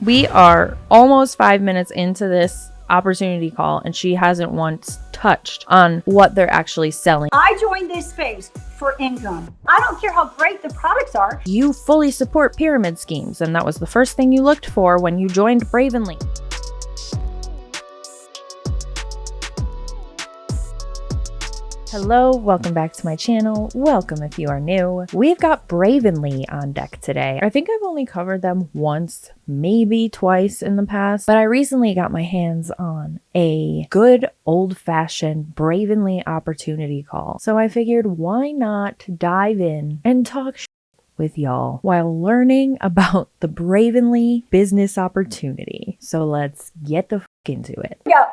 We are almost 5 minutes into this opportunity call and she hasn't once touched on what they're actually selling. I joined this space for income. I don't care how great the products are. You fully support pyramid schemes, and that was the first thing you looked for when you joined Bravenly. Hello, welcome back to my channel. Welcome if you are new. We've got Bravenly on deck today. I think I've only covered them once, maybe twice in the past, but I recently got my hands on a good old-fashioned Bravenly opportunity call. So I figured, why not dive in and talk with y'all while learning about the Bravenly business opportunity. So let's get the into it. Yeah.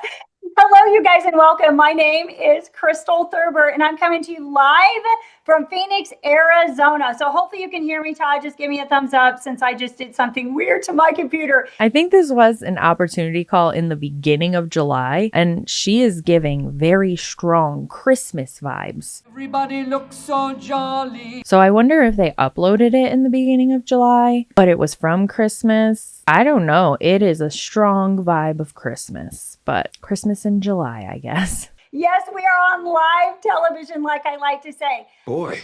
Hello, you guys, and welcome. My name is Crystal Thurber, and I'm coming to you live from Phoenix, Arizona. So hopefully you can hear me, Todd. Just give me a thumbs up since I just did something weird to my computer. I think this was an opportunity call in the beginning of July, and she is giving very strong Christmas vibes. Everybody looks so jolly. So I wonder if they uploaded it in the beginning of July, but it was from Christmas. I don't know. It is a strong vibe of Christmas, but Christmas in July, I guess. Yes, we are on live television, like I like to say. Boy,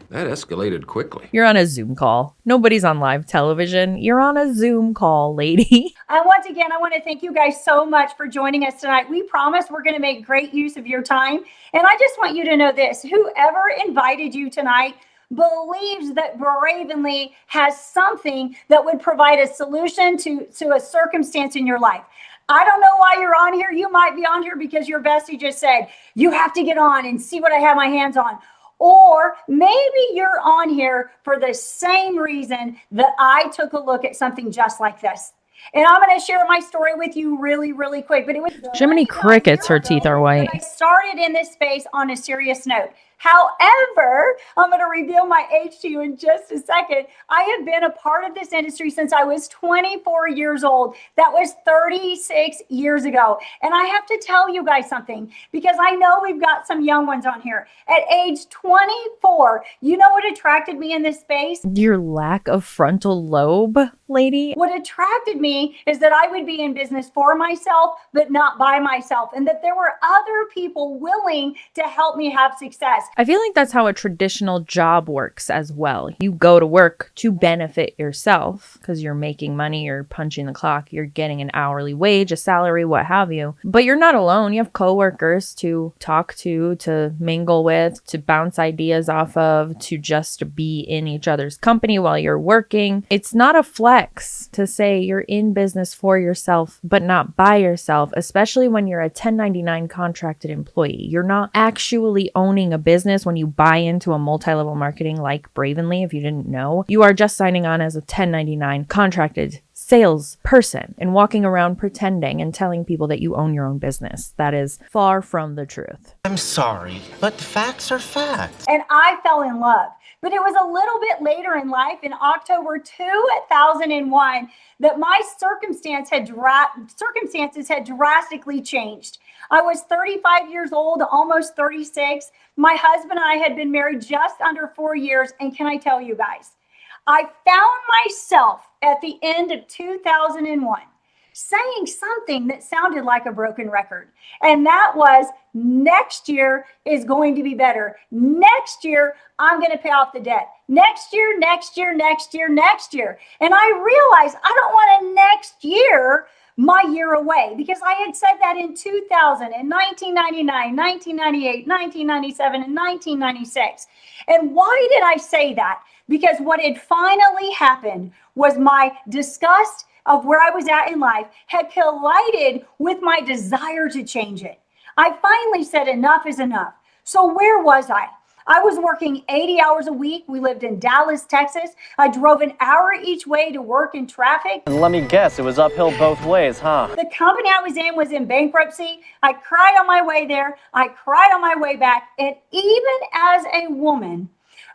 that escalated quickly. You're on a Zoom call. Nobody's on live television. You're on a Zoom call, lady. And once again, I want to thank you guys so much for joining us tonight. We promise we're going to make great use of your time. And I just want you to know this. Whoever invited you tonight believes that Bravenly has something that would provide a solution to a circumstance in your life. I don't know why you're on here. You might be on here because your bestie just said, you have to get on and see what I have my hands on. Or maybe you're on here for the same reason that I took a look at something just like this. And I'm going to share my story with you really, really quick. But it was Jiminy Crickets, her teeth are white. I started in this space on a serious note. However, I'm going to reveal my age to you in just a second. I have been a part of this industry since I was 24 years old. That was 36 years ago. And I have to tell you guys something, because I know we've got some young ones on here. At age 24, you know what attracted me in this space? Your lack of frontal lobe, lady. What attracted me is that I would be in business for myself, but not by myself, and that there were other people willing to help me have success. I feel like that's how a traditional job works as well. You go to work to benefit yourself because you're making money, you're punching the clock, you're getting an hourly wage, a salary, what have you. But you're not alone. You have coworkers to talk to mingle with, to bounce ideas off of, to just be in each other's company while you're working. It's not a flex to say you're in business for yourself, but not by yourself, especially when you're a 1099 contracted employee. You're not actually owning a business when you buy into a multi-level marketing like Bravenly. If you didn't know, you are just signing on as a 1099 contracted sales person and walking around pretending and telling people that you own your own business. That is far from the truth. I'm sorry, but facts are facts. And I fell in love. But it was a little bit later in life, in October 2001, that my circumstances had drastically changed. I was 35 years old, almost 36. My husband and I had been married just under 4 years. And can I tell you guys, I found myself at the end of 2001 saying something that sounded like a broken record. And that was, next year is going to be better. Next year, I'm going to pay off the debt. Next year, next year, next year, next year. And I realized I don't want a next year my year away, because I had said that in 2000 and 1999, 1998, 1997, and 1996. And why did I say that? Because what had finally happened was my disgust of where I was at in life had collided with my desire to change it. I finally said enough is enough. So where was I? I was working 80 hours a week. We lived in Dallas, Texas. I drove an hour each way to work in traffic. And let me guess, it was uphill both ways, huh? The company I was in bankruptcy. I cried on my way there. I cried on my way back. And even as a woman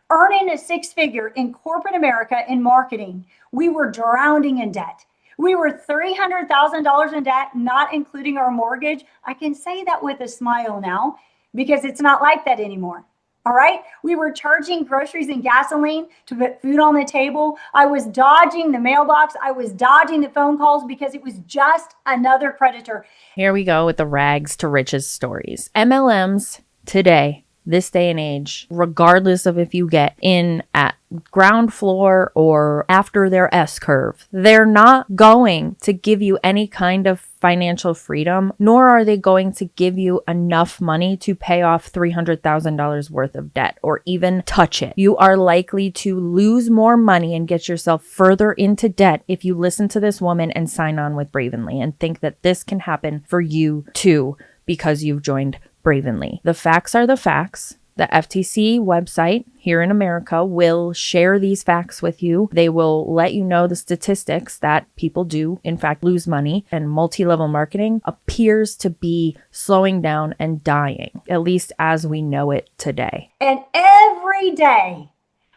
earning a six-figure in corporate America in marketing, we were drowning in debt. We were $300,000 in debt, not including our mortgage. I can say that with a smile now because it's not like that anymore. All right. We were charging groceries and gasoline to put food on the table. I was dodging the mailbox. I was dodging the phone calls because it was just another creditor. Here we go with the rags to riches stories. MLMs today, this day and age, regardless of if you get in at ground floor or after their S curve, they're not going to give you any kind of financial freedom, nor are they going to give you enough money to pay off $300,000 worth of debt or even touch it. You are likely to lose more money and get yourself further into debt if you listen to this woman and sign on with Bravenly and think that this can happen for you too because you've joined Bravenly. The facts are the facts. The FTC website here in America will share these facts with you. They will let you know the statistics that people do, in fact, lose money, and multi-level marketing appears to be slowing down and dying, at least as we know it today. And every day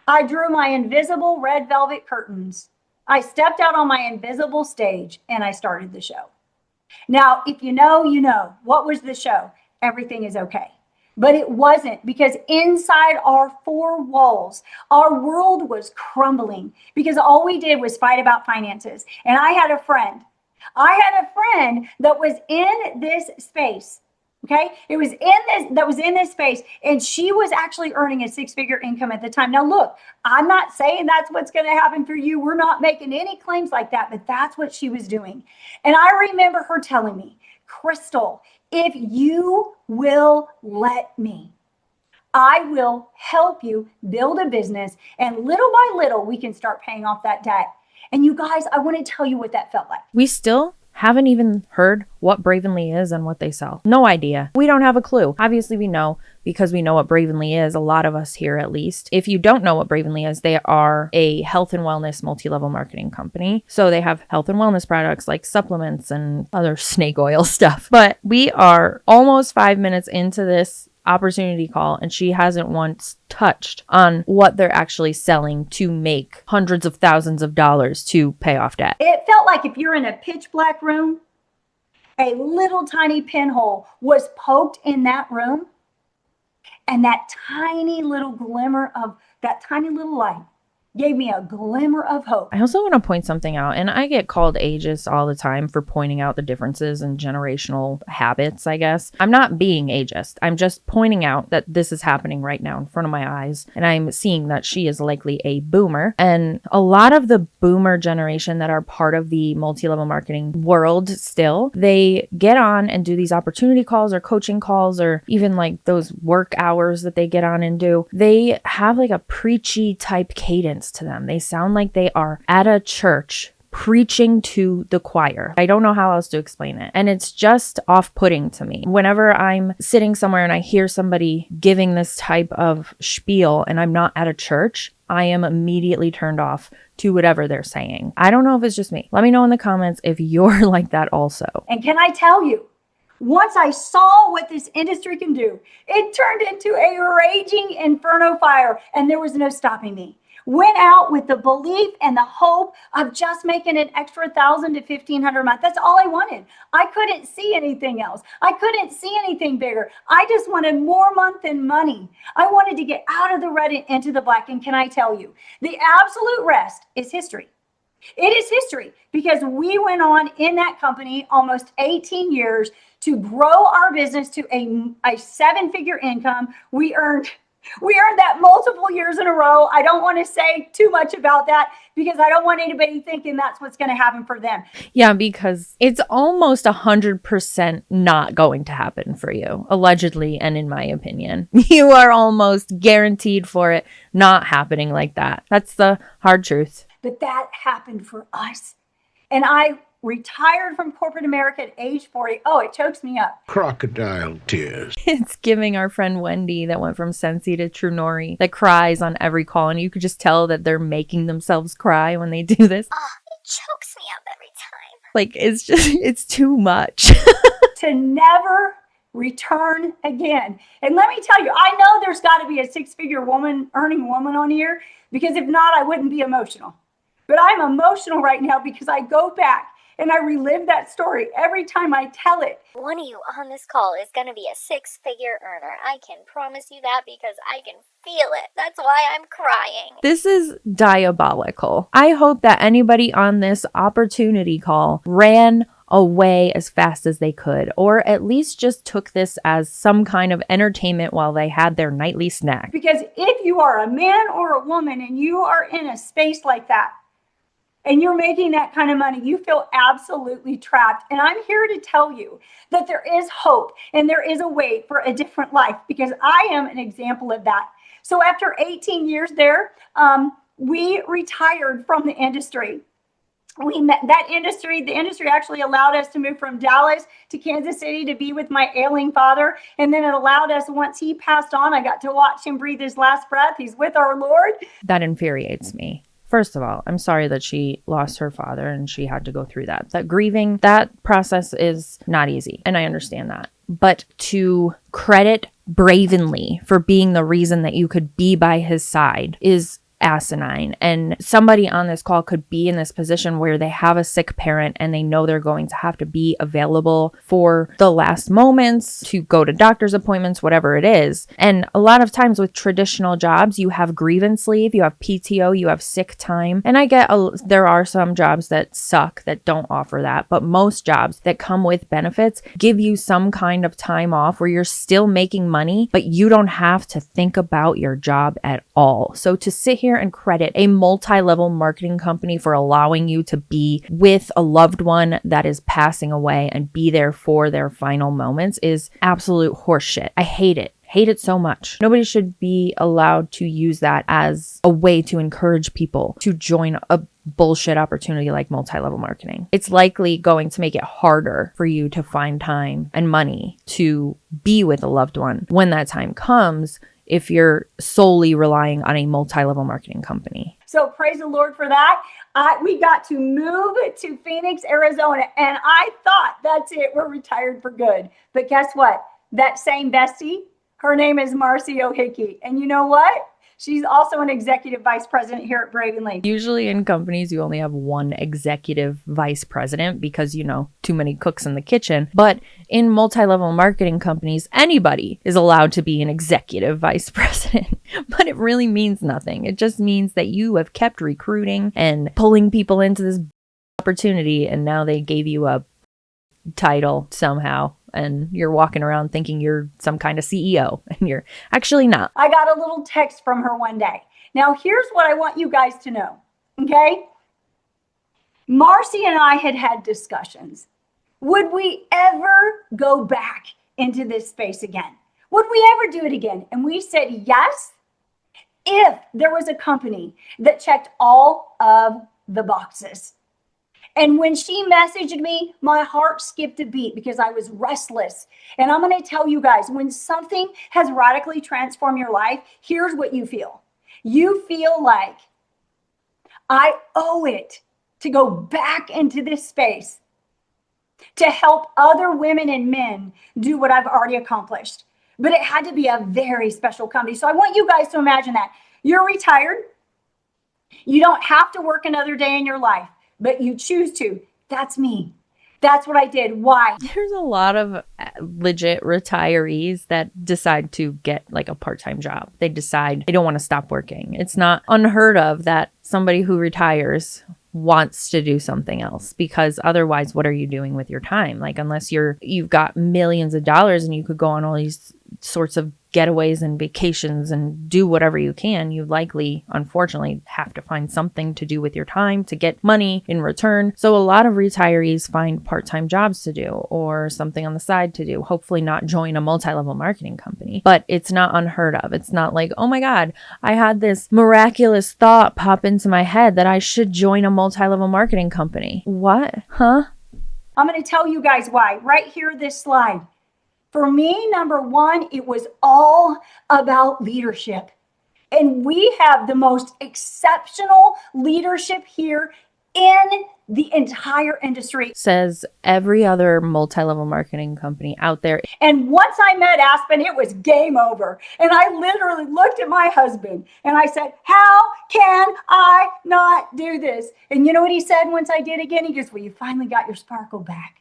I drew my invisible red velvet curtains. I stepped out on my invisible stage and I started the show. Now, if you know, you know. What was the show? Everything is okay. But it wasn't, because inside our four walls, our world was crumbling because all we did was fight about finances. And I had a friend that was in this space. Okay. It was in this space, and she was actually earning a six-figure income at the time. Now, look, I'm not saying that's what's going to happen for you. We're not making any claims like that, but that's what she was doing. And I remember her telling me, Crystal, if you will let me, I will help you build a business, and little by little, we can start paying off that debt. And you guys, I want to tell you what that felt like. We still haven't even heard what Bravenly is and what they sell. No idea. We don't have a clue. Obviously, we know because we know what Bravenly is, a lot of us here at least. If you don't know what Bravenly is, they are a health and wellness multi-level marketing company. So they have health and wellness products like supplements and other snake oil stuff. But we are almost 5 minutes into this opportunity call, and she hasn't once touched on what they're actually selling to make hundreds of thousands of dollars to pay off debt. It felt like if you're in a pitch black room, a little tiny pinhole was poked in that room, and that tiny little glimmer of that tiny little light gave me a glimmer of hope. I also want to point something out, and I get called ageist all the time for pointing out the differences in generational habits, I guess. I'm not being ageist. I'm just pointing out that this is happening right now in front of my eyes, and I'm seeing that she is likely a boomer. And a lot of the boomer generation that are part of the multi-level marketing world still, they get on and do these opportunity calls or coaching calls or even like those work hours that they get on and do. They have like a preachy type cadence to them. They sound like they are at a church preaching to the choir. I don't know how else to explain it. And it's just off-putting to me. Whenever I'm sitting somewhere and I hear somebody giving this type of spiel and I'm not at a church, I am immediately turned off to whatever they're saying. I don't know if it's just me. Let me know in the comments if you're like that also. And can I tell you, once I saw what this industry can do, it turned into a raging inferno fire, and there was no stopping me. Went out with the belief and the hope of just making an extra $1,000 to $1,500 a month. That's all I wanted. I couldn't see anything else. I couldn't see anything bigger. I just wanted more month and money. I wanted to get out of the red and into the black. And can I tell you, the absolute rest is history. It is history, because we went on in that company almost 18 years to grow our business to a seven-figure income. We earned that multiple years in a row. I don't want to say too much about that because I don't want anybody thinking that's what's going to happen for them. Yeah, because it's almost 100% not going to happen for you, allegedly, and in my opinion. You are almost guaranteed for it not happening like that. That's the hard truth. But that happened for us. And I retired from corporate America at age 40. Oh, it chokes me up. Crocodile tears. It's giving our friend Wendy that went from Sensi to True Nori that cries on every call. And you could just tell that they're making themselves cry when they do this. Oh, it chokes me up every time. Like, it's too much. To never return again. And let me tell you, I know there's got to be a six-figure earning woman on here, because if not, I wouldn't be emotional. But I'm emotional right now because I go back And I relive that story every time I tell it. One of you on this call is going to be a six-figure earner. I can promise you that because I can feel it. That's why I'm crying. This is diabolical. I hope that anybody on this opportunity call ran away as fast as they could, or at least just took this as some kind of entertainment while they had their nightly snack. Because if you are a man or a woman and you are in a space like that, and you're making that kind of money, you feel absolutely trapped. And I'm here to tell you that there is hope and there is a way for a different life, because I am an example of that. So after 18 years there, we retired from the industry. We met that industry. The industry actually allowed us to move from Dallas to Kansas City to be with my ailing father. And then it allowed us, once he passed on, I got to watch him breathe his last breath. He's with our Lord. That infuriates me. First of all, I'm sorry that she lost her father and she had to go through that. That grieving, that process is not easy. And I understand that. But to credit Bravenly for being the reason that you could be by his side is asinine. And somebody on this call could be in this position where they have a sick parent and they know they're going to have to be available for the last moments, to go to doctor's appointments, whatever it is. And a lot of times with traditional jobs, you have grievance leave, you have PTO, you have sick time. And I get there are some jobs that suck that don't offer that, but most jobs that come with benefits give you some kind of time off where you're still making money, but you don't have to think about your job at all. So to sit here and credit a multi-level marketing company for allowing you to be with a loved one that is passing away and be there for their final moments is absolute horseshit. I hate it. Hate it so much. Nobody should be allowed to use that as a way to encourage people to join a bullshit opportunity like multi-level marketing. It's likely going to make it harder for you to find time and money to be with a loved one when that time comes, if you're solely relying on a multi-level marketing company. So praise the Lord for that. We got to move to Phoenix, Arizona, and I thought, that's it, we're retired for good. But guess what? That same bestie, her name is Marcy O'Hickey. And you know what? She's also an executive vice president here at Bravenly. Usually in companies, you only have one executive vice president because, too many cooks in the kitchen. But in multi-level marketing companies, anybody is allowed to be an executive vice president. But it really means nothing. It just means that you have kept recruiting and pulling people into this opportunity, and now they gave you a title somehow. And you're walking around thinking you're some kind of CEO, and you're actually not. I got a little text from her one day. Now, here's what I want you guys to know, okay? Marcy and I had discussions. Would we ever go back into this space again? Would we ever do it again? And we said yes, if there was a company that checked all of the boxes. And when she messaged me, my heart skipped a beat because I was restless. And I'm going to tell you guys, when something has radically transformed your life, here's what you feel. You feel like I owe it to go back into this space to help other women and men do what I've already accomplished. But it had to be a very special company. So I want you guys to imagine that. You're retired. You don't have to work another day in your life, but you choose to. That's me. That's what I did. Why? There's a lot of legit retirees that decide to get like a part-time job. They decide they don't want to stop working. It's not unheard of that somebody who retires wants to do something else, because otherwise, what are you doing with your time? Like, unless you've got millions of dollars and you could go on all these sorts of getaways and vacations and do whatever you can, you likely, unfortunately, have to find something to do with your time to get money in return. So a lot of retirees find part-time jobs to do or something on the side to do, hopefully not join a multi-level marketing company. But it's not unheard of. It's not like, oh my God, I had this miraculous thought pop into my head that I should join a multi-level marketing company. What? Huh? I'm going to tell you guys why. Right here, this slide. For me, number one, it was all about leadership. And we have the most exceptional leadership here in the entire industry. Says every other multi-level marketing company out there. And once I met Aspen, it was game over. And I literally looked at my husband and I said, how can I not do this? And you know what he said once I did again? He goes, well, you finally got your sparkle back.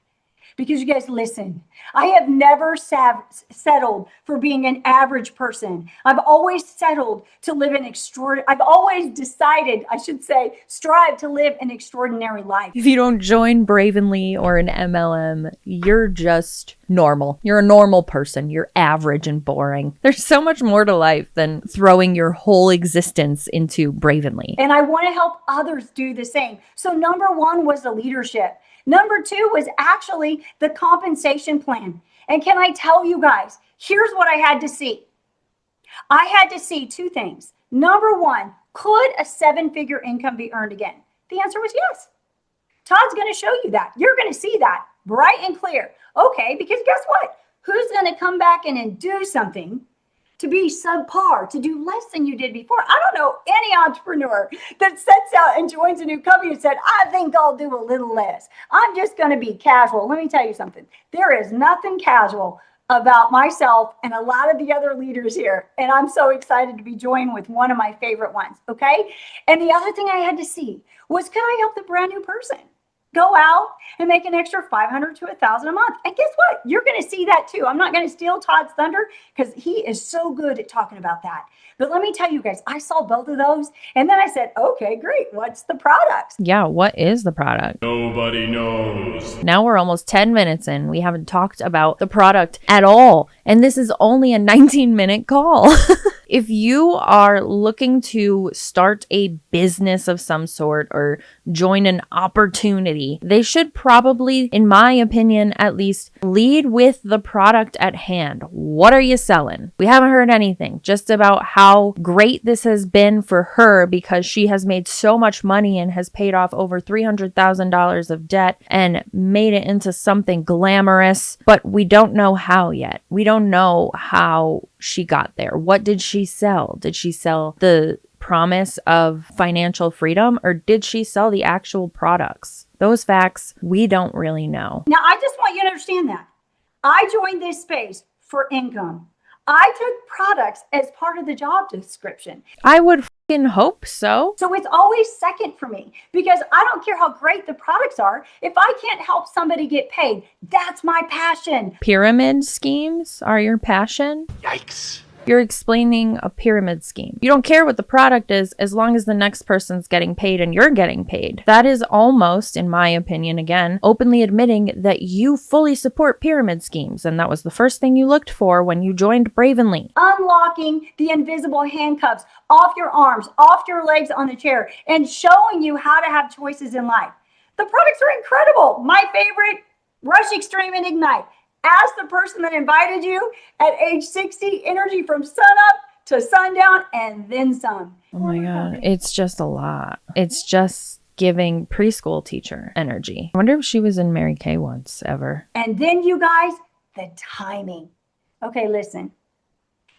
Because you guys, listen, I have never settled for being an average person. I've always settled to live an extraordinary, I've always decided, I should say, strive to live an extraordinary life. If you don't join Bravenly or an MLM, you're just normal. You're a normal person. You're average and boring. There's so much more to life than throwing your whole existence into Bravenly. And I want to help others do the same. So number one was the leadership. Number two was actually the compensation plan. And can I tell you guys, here's what I had to see. I had to see two things. Number one, could a 7-figure income be earned again? The answer was yes. Todd's going to show you that. You're going to see that bright and clear. Okay, because guess what? Who's going to come back in and do something to be subpar, to do less than you did before? I don't know any entrepreneur that sets out and joins a new company and said, I think I'll do a little less. I'm just going to be casual. Let me tell you something. There is nothing casual about myself and a lot of the other leaders here. And I'm so excited to be joined with one of my favorite ones. Okay. And the other thing I had to see was, can I help the brand new person go out and make an extra $500 to $1,000 a month? And guess what? You're going to see that too. I'm not going to steal Todd's thunder because he is so good at talking about that. But let me tell you guys, I saw both of those. And then I said, okay, great. What's the product? Yeah, what is the product? Nobody knows. Now we're almost 10 minutes in. We haven't talked about the product at all. And this is only a 19-minute call. If you are looking to start a business of some sort or join an opportunity, they should probably, in my opinion, at least lead with the product at hand. What are you selling? We haven't heard anything just about how great this has been for her because she has made so much money and has paid off over $300,000 of debt and made it into something glamorous, but we don't know how yet. We don't know how she got there. What did she sell? Did she sell the promise of financial freedom or did she sell the actual products? Those facts we don't really know. Now, I just want you to understand that. I joined this space for income. I took products as part of the job description. I would fucking hope so. So it's always second for me because I don't care how great the products are. If I can't help somebody get paid, that's my passion. Pyramid schemes are your passion? Yikes. You're explaining a pyramid scheme. You don't care what the product is as long as the next person's getting paid and you're getting paid. That is almost, in my opinion, again, openly admitting that you fully support pyramid schemes. And that was the first thing you looked for when you joined Bravenly. Unlocking the invisible handcuffs off your arms, off your legs on the chair, and showing you how to have choices in life. The products are incredible. My favorite, Rush Extreme and Ignite. Ask the person that invited you at age 60, energy from sunup to sundown and then some. Oh my God. It's just a lot. It's just giving preschool teacher energy. I wonder if she was in Mary Kay once ever. And then you guys, the timing. Okay, listen.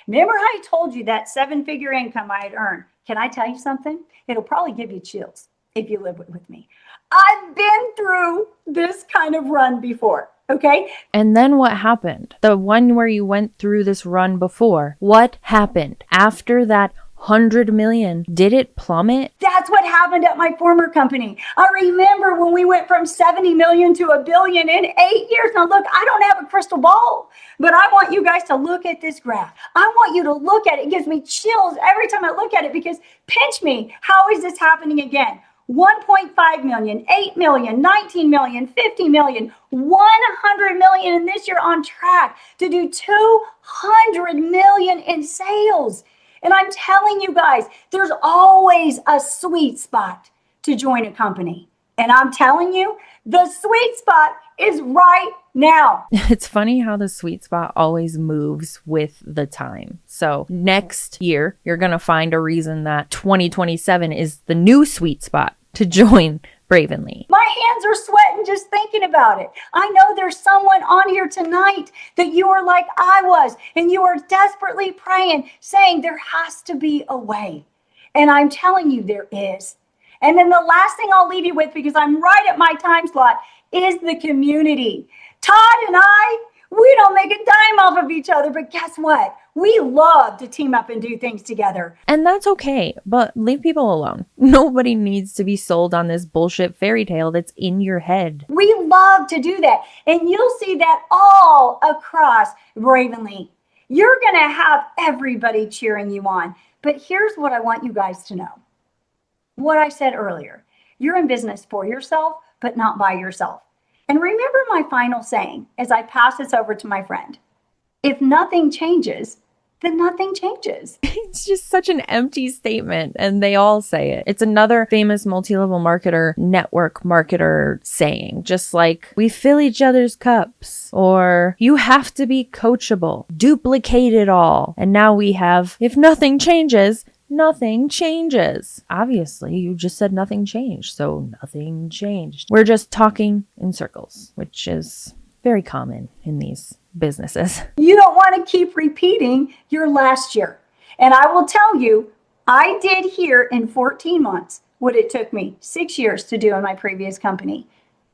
Remember how I told you that 7-figure income I had earned? Can I tell you something? It'll probably give you chills if you live with me. I've been through this kind of run before. Okay. And then what happened? The one where you went through this run before. What happened after that 100 million? Did it plummet? That's what happened at my former company. I remember when we went from 70 million to $1 billion in 8 years. Now look, I don't have a crystal ball, but I want you guys to look at this graph. I want you to look at it. It gives me chills every time I look at it because pinch me. How is this happening again? 1.5 million, 8 million, 19 million, 50 million, 100 million, and this year on track to do 200 million in sales. And I'm telling you guys, there's always a sweet spot to join a company. And I'm telling you, the sweet spot is right now. It's funny how the sweet spot always moves with the time. So next year, you're going to find a reason that 2027 is the new sweet spot to join Bravenly. My hands are sweating just thinking about it. I know there's someone on here tonight that you are like I was, and you are desperately praying, saying there has to be a way. And I'm telling you there is. And then the last thing I'll leave you with, because I'm right at my time slot, is the community. Todd and I, we don't make a dime off of each other, but guess what? We love to team up and do things together. And that's okay, but leave people alone. Nobody needs to be sold on this bullshit fairy tale that's in your head. We love to do that. And you'll see that all across Bravenly. You're going to have everybody cheering you on. But here's what I want you guys to know. What I said earlier, you're in business for yourself, but not by yourself. And remember my final saying as I pass this over to my friend. If nothing changes, then nothing changes. It's just such an empty statement, and they all say it. It's another famous multi-level marketer, network marketer saying, just like, we fill each other's cups, or you have to be coachable, duplicate it all. And now we have, if nothing changes, nothing changes. Obviously, you just said nothing changed, so nothing changed. We're just talking in circles, which is very common in these businesses. You don't want to keep repeating your last year. And I will tell you, I did here in 14 months what it took me 6 years to do in my previous company.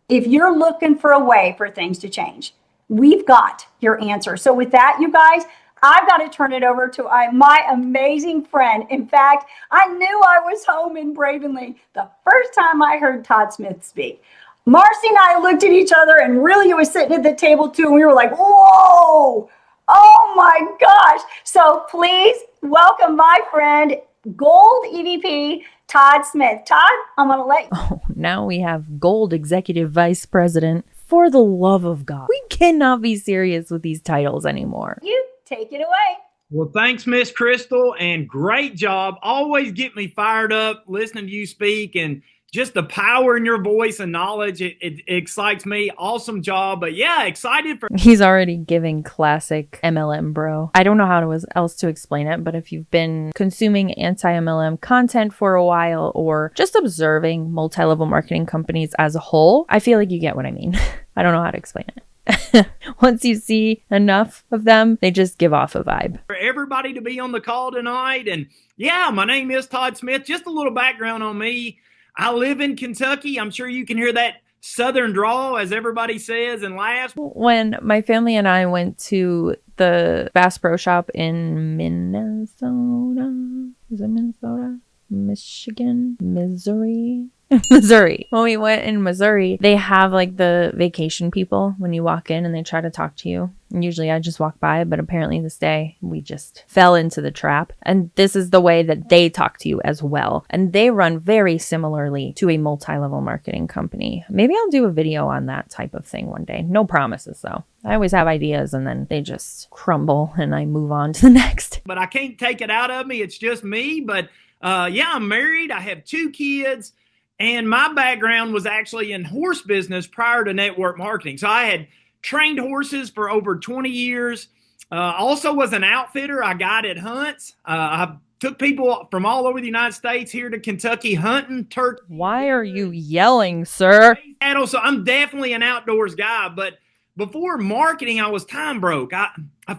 If you're looking for a way for things to change, we've got your answer. So with that, you guys, I've got to turn it over to my amazing friend. In fact, I knew I was home in Bravenly the first time I heard Todd Smith speak. Marcy and I looked at each other, and really, it was sitting at the table too, and we were like, whoa, oh my gosh. So please welcome my friend, Gold EVP, Todd Smith. Todd, I'm going to let you. Oh, now we have Gold Executive Vice President. For the love of God, we cannot be serious with these titles anymore. You take it away. Well, thanks, Miss Crystal, and great job. Always get me fired up listening to you speak, and just the power in your voice and knowledge, it excites me. Awesome job. But yeah, excited for... He's already giving classic MLM bro. I don't know how else to explain it, but if you've been consuming anti-MLM content for a while or just observing multi-level marketing companies as a whole, I feel like you get what I mean. I don't know how to explain it. Once you see enough of them, they just give off a vibe. For everybody to be on the call tonight. And yeah, my name is Todd Smith. Just a little background on me. I live in Kentucky. I'm sure you can hear that southern drawl, as everybody says, and laughs. When my family and I went to the Bass Pro Shop in Minnesota, is it Minnesota? Michigan? Missouri? Missouri. When we went in Missouri, they have like the vacation people when you walk in and they try to talk to you. And usually I just walk by, but apparently this day we just fell into the trap. And this is the way that they talk to you as well. And they run very similarly to a multi-level marketing company. Maybe I'll do a video on that type of thing one day. No promises though. I always have ideas and then they just crumble and I move on to the next. But I can't take it out of me. It's just me. But yeah, I'm married. I have 2 kids. And my background was actually in horse business prior to network marketing. So I had trained horses for over 20 years. Also was an outfitter. I guided hunts. I took people from all over the United States here to Kentucky hunting turkey. Why are you yelling, sir? So I'm definitely an outdoors guy. But before marketing, I was time broke. I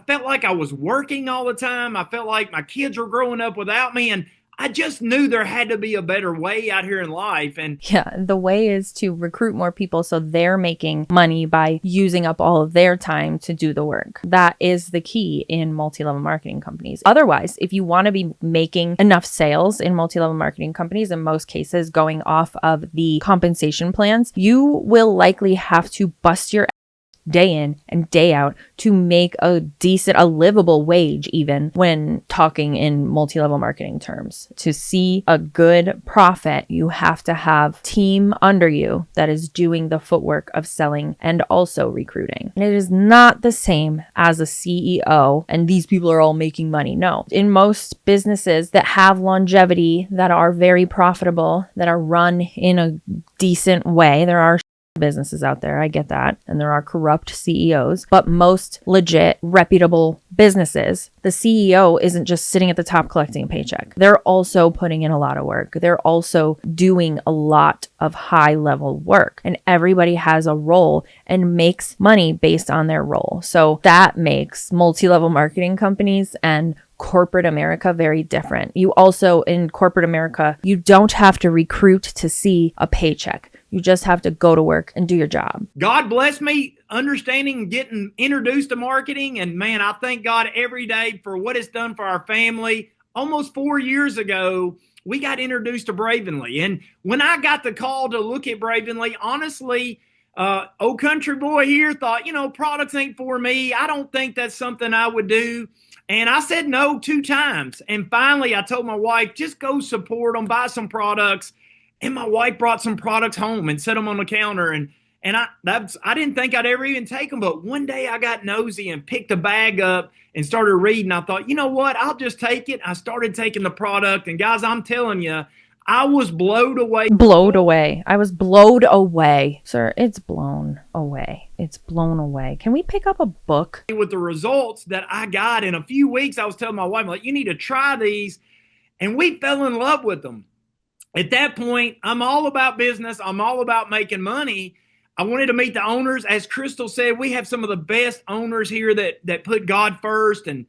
felt like I was working all the time. I felt like my kids were growing up without me. And I just knew there had to be a better way out here in life. And yeah, the way is to recruit more people so they're making money by using up all of their time to do the work. That is the key in multi-level marketing companies. Otherwise, if you want to be making enough sales in multi-level marketing companies, in most cases going off of the compensation plans, you will likely have to bust your day in and day out to make a livable wage, even when talking in multi-level marketing terms. To see a good profit, you have to have team under you that is doing the footwork of selling and also recruiting. And it is not the same as a CEO and these people are all making money. No. In most businesses that have longevity, that are very profitable, that are run in a decent way, there are businesses out there, I get that, and there are corrupt CEOs, but most legit, reputable businesses, the CEO isn't just sitting at the top collecting a paycheck. They're also putting in a lot of work. They're also doing a lot of high level work, and everybody has a role and makes money based on their role. So that makes multi-level marketing companies and corporate America very different. You also, in corporate America, you don't have to recruit to see a paycheck. You just have to go to work and do your job. God bless me understanding and getting introduced to marketing. And man, I thank God every day for what it's done for our family. Almost 4 years ago, we got introduced to Bravenly. And when I got the call to look at Bravenly, honestly, old country boy here thought, products ain't for me. I don't think that's something I would do. And I said no 2 times. And finally, I told my wife, just go support them, buy some products. And my wife brought some products home and set them on the counter. And I didn't think I'd ever even take them. But one day I got nosy and picked a bag up and started reading. I thought, you know what? I'll just take it. I started taking the product. And guys, I'm telling you, I was blowed away. Blowed away. I was blowed away. Sir, it's blown away. It's blown away. Can we pick up a book? With the results that I got in a few weeks, I was telling my wife, I'm like, you need to try these. And we fell in love with them. At that point, I'm all about business. I'm all about making money. I wanted to meet the owners. As Crystal said, we have some of the best owners here that put God first and,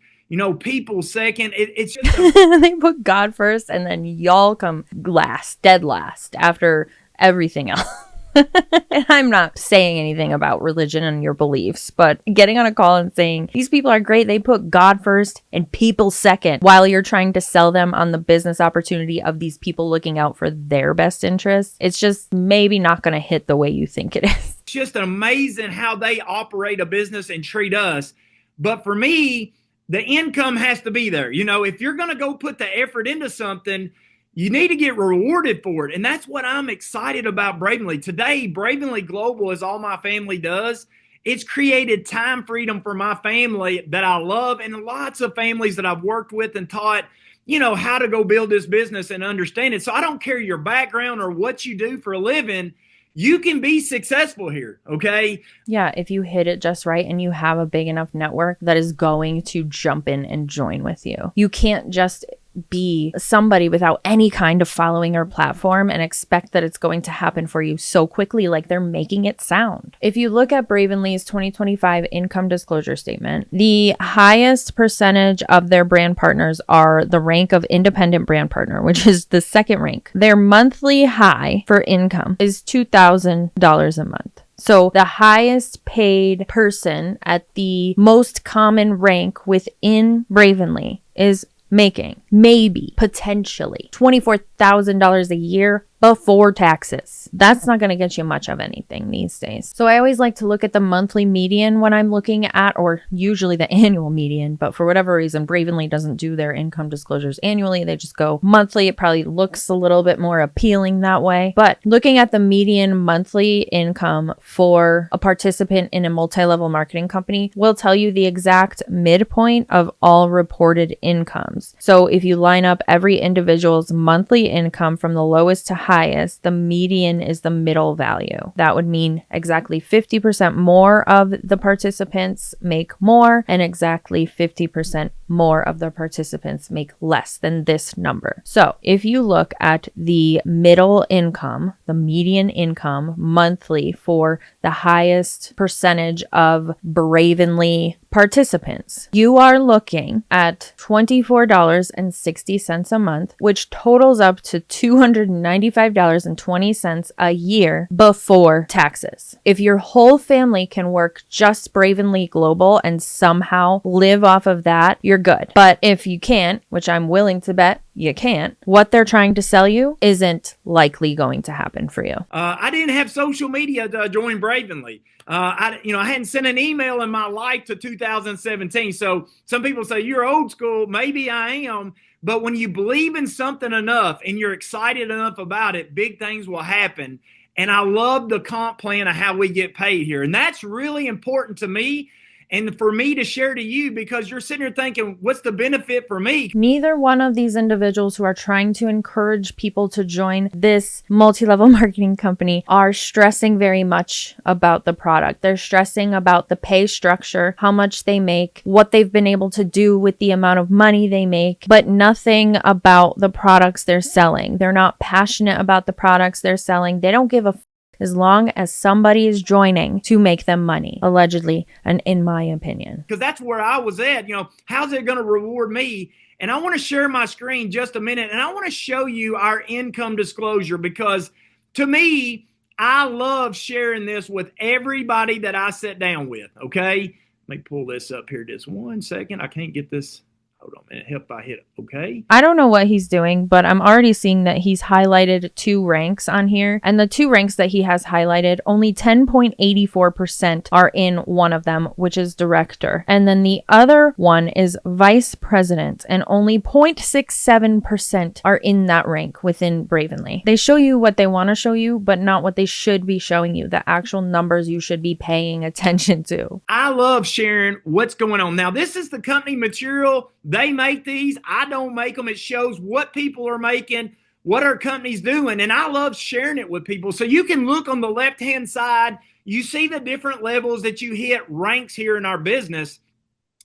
people second. It's just They put God first and then y'all come last, dead last after everything else. And I'm not saying anything about religion and your beliefs, but getting on a call and saying these people are great, they put God first and people second, while you're trying to sell them on the business opportunity of these people looking out for their best interests, it's just maybe not going to hit the way you think it is. It's just amazing how they operate a business and treat us. But for me, the income has to be there. If you're going to go put the effort into something, you need to get rewarded for it. And that's what I'm excited about Bravenly. Today, Bravenly Global is all my family does. It's created time freedom for my family that I love, and lots of families that I've worked with and taught, how to go build this business and understand it. So I don't care your background or what you do for a living. You can be successful here, okay? Yeah, if you hit it just right and you have a big enough network that is going to jump in and join with you. You can't just be somebody without any kind of following or platform and expect that it's going to happen for you so quickly like they're making it sound. If you look at Bravenly's 2025 income disclosure statement, the highest percentage of their brand partners are the rank of independent brand partner, which is the second rank. Their monthly high for income is $2,000 a month. So the highest paid person at the most common rank within Bravenly is making maybe potentially $24,000 a year before taxes. That's not going to get you much of anything these days. So I always like to look at the monthly median when I'm looking at, or usually the annual median, but for whatever reason, Bravenly doesn't do their income disclosures annually. They just go monthly. It probably looks a little bit more appealing that way. But looking at the median monthly income for a participant in a multi-level marketing company will tell you the exact midpoint of all reported incomes. So if you line up every individual's monthly income from the lowest to highest, the median is the middle value. That would mean exactly 50% more of the participants make more, and exactly 50% more of the participants make less than this number. So if you look at the middle income, the median income monthly for the highest percentage of Bravenly participants, you are looking at $24.60 a month, which totals up to $295.20 a year before taxes. If your whole family can work just Bravenly Global and somehow live off of that, you're good. But if you can't, which I'm willing to bet you can't, what they're trying to sell you isn't likely going to happen for you. I didn't have social media to join Bravenly. I hadn't sent an email in my life to 2017. So some people say you're old school. Maybe I am. But when you believe in something enough and you're excited enough about it, big things will happen. And I love the comp plan of how we get paid here. And that's really important to me and for me to share to you, because you're sitting here thinking, what's the benefit for me? Neither one of these individuals who are trying to encourage people to join this multi-level marketing company are stressing very much about the product. They're stressing about the pay structure, how much they make, what they've been able to do with the amount of money they make, but nothing about the products they're selling. They're not passionate about the products they're selling. They don't give a as long as somebody is joining to make them money, allegedly, and in my opinion. Because that's where I was at. How's it going to reward me? And I want to share my screen just a minute, and I want to show you our income disclosure, because to me, I love sharing this with everybody that I sit down with, okay? Let me pull this up here just 1 second. I can't get this. Hold on a minute. Help, I hit it. Okay. I don't know what he's doing, but I'm already seeing that he's highlighted 2 ranks on here. And the 2 ranks that he has highlighted, only 10.84% are in one of them, which is director. And then the other one is vice president, and only 0.67% are in that rank within Bravenly. They show you what they want to show you, but not what they should be showing you, the actual numbers you should be paying attention to. I love sharing what's going on. Now, this is the company material. They make these. I don't make them. It shows what people are making, what our company's doing. And I love sharing it with people. So you can look on the left-hand side. You see the different levels that you hit ranks here in our business.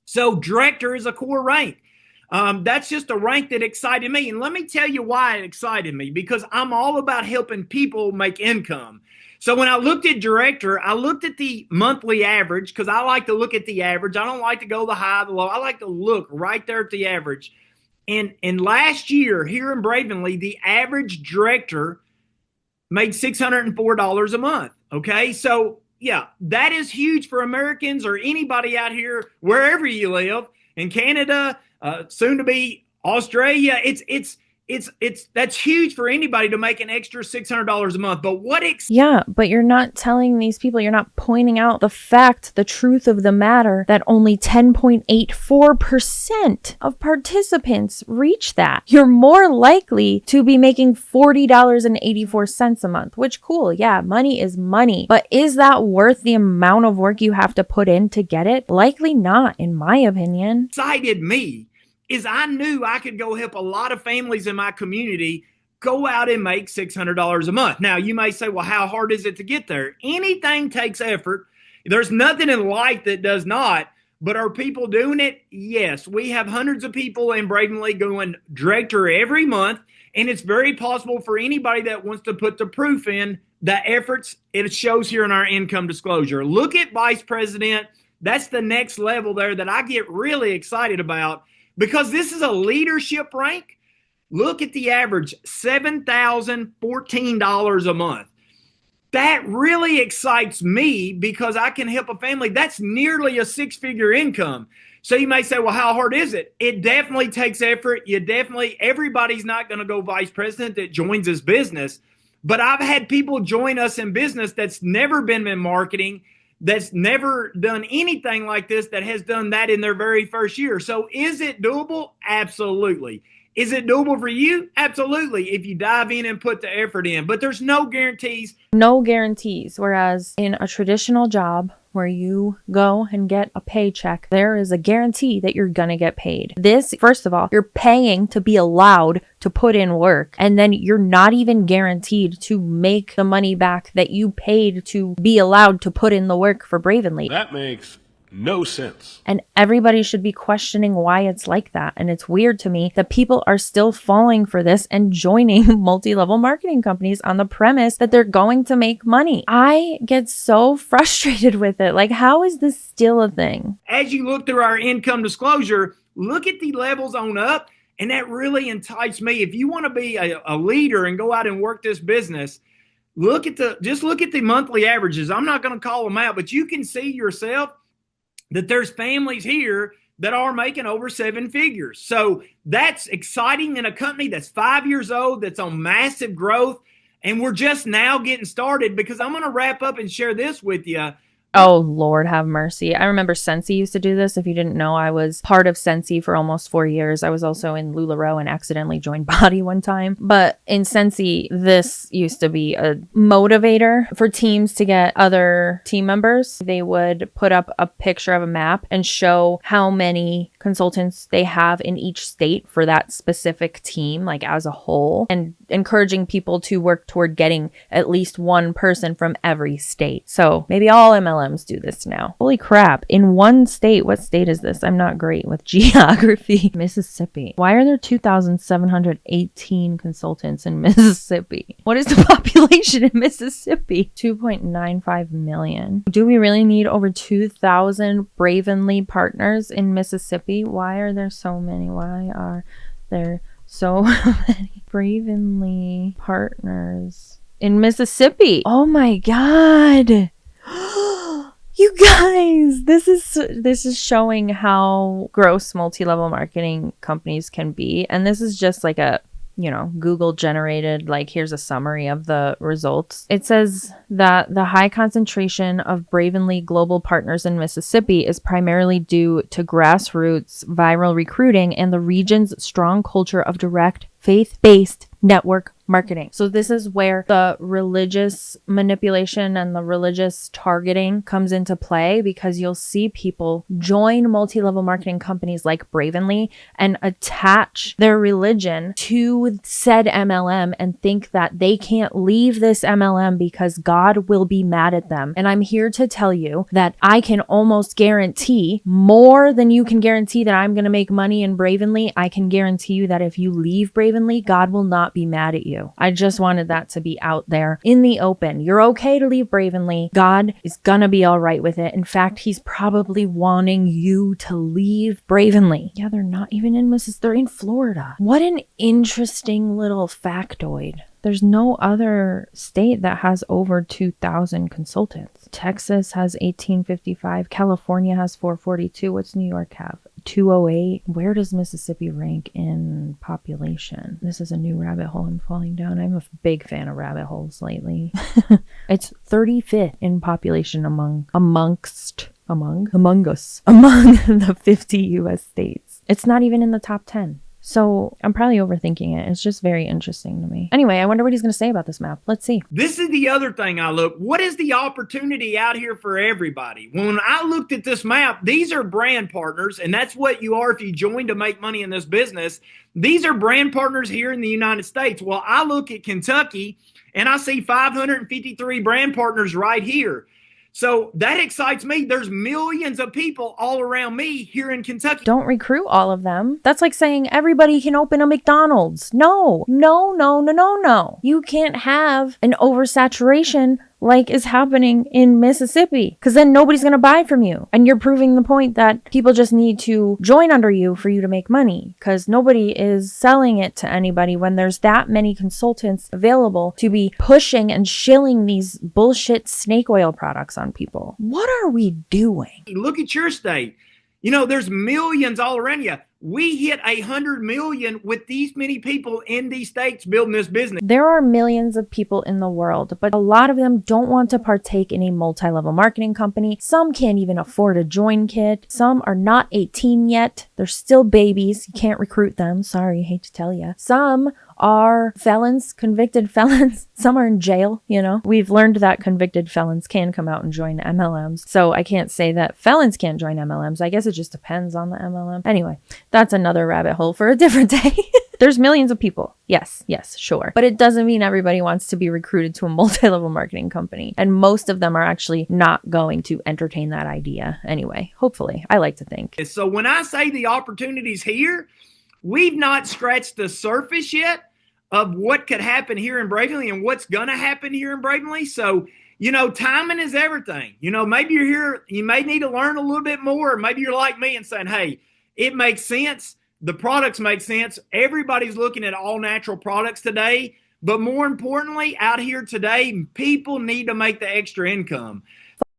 So director is a core rank. That's just a rank that excited me. And let me tell you why it excited me, because I'm all about helping people make income. So when I looked at director, I looked at the monthly average, because I like to look at the average. I don't like to go the high, the low. I like to look right there at the average. And last year here in Bravenly, the average director made $604 a month. Okay. So yeah, that is huge for Americans or anybody out here, wherever you live, in Canada, soon to be Australia. That's huge for anybody to make an extra $600 a month. But yeah, but you're not telling these people, you're not pointing out the fact, the truth of the matter, that only 10.84% of participants reach that. You're more likely to be making $40.84 a month, which cool. Yeah, money is money. But is that worth the amount of work you have to put in to get it? Likely not, in my opinion. Excited me is I knew I could go help a lot of families in my community go out and make $600 a month. Now, you may say, well, how hard is it to get there? Anything takes effort. There's nothing in life that does not. But are people doing it? Yes. We have hundreds of people in Bravenly going director every month. And it's very possible for anybody that wants to put the proof in the efforts. It shows here in our income disclosure. Look at vice president. That's the next level there that I get really excited about, because this is a leadership rank. Look at the average, $7,014 a month. That really excites me because I can help a family. That's nearly a 6-figure income. So you may say, well, how hard is it? It definitely takes effort. Everybody's not going to go vice president that joins this business. But I've had people join us in business that's never been in marketing, that's never done anything like this, that has done that in their very first year. So is it doable? Absolutely. Is it doable for you? Absolutely, if you dive in and put the effort in. But there's no guarantees. No guarantees. Whereas in a traditional job where you go and get a paycheck, there is a guarantee that you're gonna get paid. This, first of all, you're paying to be allowed to put in work, and then you're not even guaranteed to make the money back that you paid to be allowed to put in the work for Bravenly. That makes no sense. And everybody should be questioning why it's like that. And it's weird to me that people are still falling for this and joining multi-level marketing companies on the premise that they're going to make money. I get so frustrated with it. Like, how is this still a thing? As you look through our income disclosure, look at the levels on up, and that really enticed me. If you want to be a leader and go out and work this business, look at the monthly averages. I'm not going to call them out, but you can see yourself that there's families here that are making over 7 figures. So that's exciting in a company that's 5 years old, that's on massive growth. And we're just now getting started, because I'm going to wrap up and share this with you. Oh, Lord have mercy. I remember Sensi used to do this. If you didn't know, I was part of Sensi for almost 4 years. I was also in LuLaRoe and accidentally joined Body one time. But in Sensi, this used to be a motivator for teams to get other team members. They would put up a picture of a map and show how many consultants they have in each state for that specific team, like as a whole, and encouraging people to work toward getting at least one person from every state. So maybe all MLMs do this now. Holy crap. In one state, what state is this? I'm not great with geography. Mississippi. Why are there 2,718 consultants in Mississippi? What is the population in Mississippi? 2.95 million. Do we really need over 2,000 Bravenly partners in Mississippi? Why are there so many? Why are there so many Bravenly partners in Mississippi? Oh my God. You guys, this is showing how gross multi-level marketing companies can be. And this is just like a, Google generated, like, here's a summary of the results. It says that the high concentration of Bravenly global partners in Mississippi is primarily due to grassroots viral recruiting and the region's strong culture of direct faith-based network marketing. So this is where the religious manipulation and the religious targeting comes into play, because you'll see people join multi-level marketing companies like Bravenly and attach their religion to said MLM and think that they can't leave this MLM because God will be mad at them. And I'm here to tell you that I can almost guarantee more than you can guarantee that I'm going to make money in Bravenly. I can guarantee you that if you leave Bravenly, God will not be mad at you. I just wanted that to be out there in the open. You're okay to leave Bravenly. God is gonna be all right with it. In fact, he's probably wanting you to leave Bravenly. Yeah, they're not even in Mississippi. They're in Florida. What an interesting little factoid. There's no other state that has over 2,000 consultants. Texas has 1,855. California has 442. What's New York have? 208. Where does Mississippi rank in population? This is a new rabbit hole I'm falling down. I'm a big fan of rabbit holes lately. It's 35th in population among the 50 US states. It's not even in the top 10. So I'm probably overthinking it. It's just very interesting to me. Anyway, I wonder what he's going to say about this map. Let's see. This is the other thing I look. What is the opportunity out here for everybody? When I looked at this map, these are brand partners, and that's what you are if you join to make money in this business. These are brand partners here in the United States. Well, I look at Kentucky, and I see 553 brand partners right here. So that excites me. There's millions of people all around me here in Kentucky. Don't recruit all of them. That's like saying everybody can open a McDonald's. No. You can't have an oversaturation like is happening in Mississippi, because then nobody's going to buy from you. And you're proving the point that people just need to join under you for you to make money, because nobody is selling it to anybody when there's that many consultants available to be pushing and shilling these bullshit snake oil products on people. What are we doing? Look at your state. There's millions all around you. We hit 100 million with these many people in these states building this business. There are millions of people in the world, but a lot of them don't want to partake in a multi-level marketing company. Some can't even afford a join kit. Some are not 18 yet. They're still babies. You can't recruit them. Sorry, hate to tell you. Some are felons, convicted felons. Some are in jail, We've learned that convicted felons can come out and join MLMs. So I can't say that felons can't join MLMs. I guess it just depends on the MLM. Anyway, that's another rabbit hole for a different day. There's millions of people. Yes, sure. But it doesn't mean everybody wants to be recruited to a multi-level marketing company. And most of them are actually not going to entertain that idea anyway. Hopefully, I like to think. So when I say the opportunity's here, we've not scratched the surface yet of what could happen here in Bravenly and what's going to happen here in Bravenly. So, timing is everything. Maybe you're here, you may need to learn a little bit more. Or maybe you're like me and saying, hey, it makes sense. The products make sense. Everybody's looking at all natural products today. But more importantly, out here today, people need to make the extra income.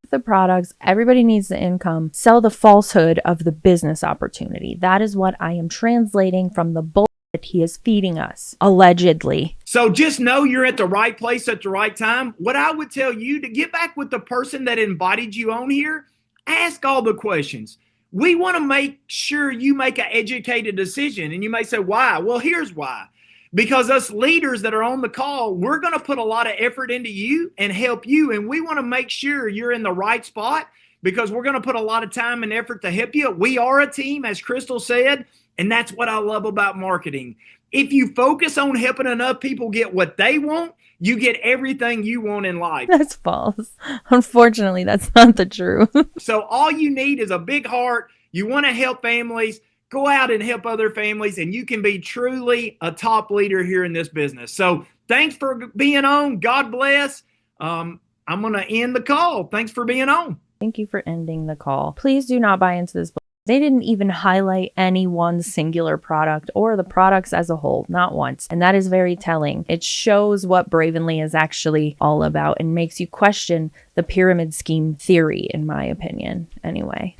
The products, everybody needs the income. Sell the falsehood of the business opportunity. That is what I am translating from the bullshit he is feeding us, allegedly. So just know you're at the right place at the right time. What I would tell you to get back with the person that invited you on here, ask all the questions. We want to make sure you make an educated decision. And you may say, why? Well, here's why. Because us leaders that are on the call, we're going to put a lot of effort into you and help you. And we want to make sure you're in the right spot because we're going to put a lot of time and effort to help you. We are a team, as Crystal said, and that's what I love about marketing. If you focus on helping enough people get what they want, you get everything you want in life. That's false. Unfortunately, that's not the truth. So all you need is a big heart. You want to help families. Go out and help other families, and you can be truly a top leader here in this business. So thanks for being on. God bless. I'm going to end the call. Thanks for being on. Thank you for ending the call. Please do not buy into this book. They didn't even highlight any one singular product or the products as a whole, not once. And that is very telling. It shows what Bravenly is actually all about and makes you question the pyramid scheme theory, in my opinion. Anyway,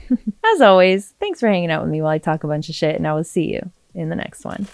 as always, thanks for hanging out with me while I talk a bunch of shit, and I will see you in the next one.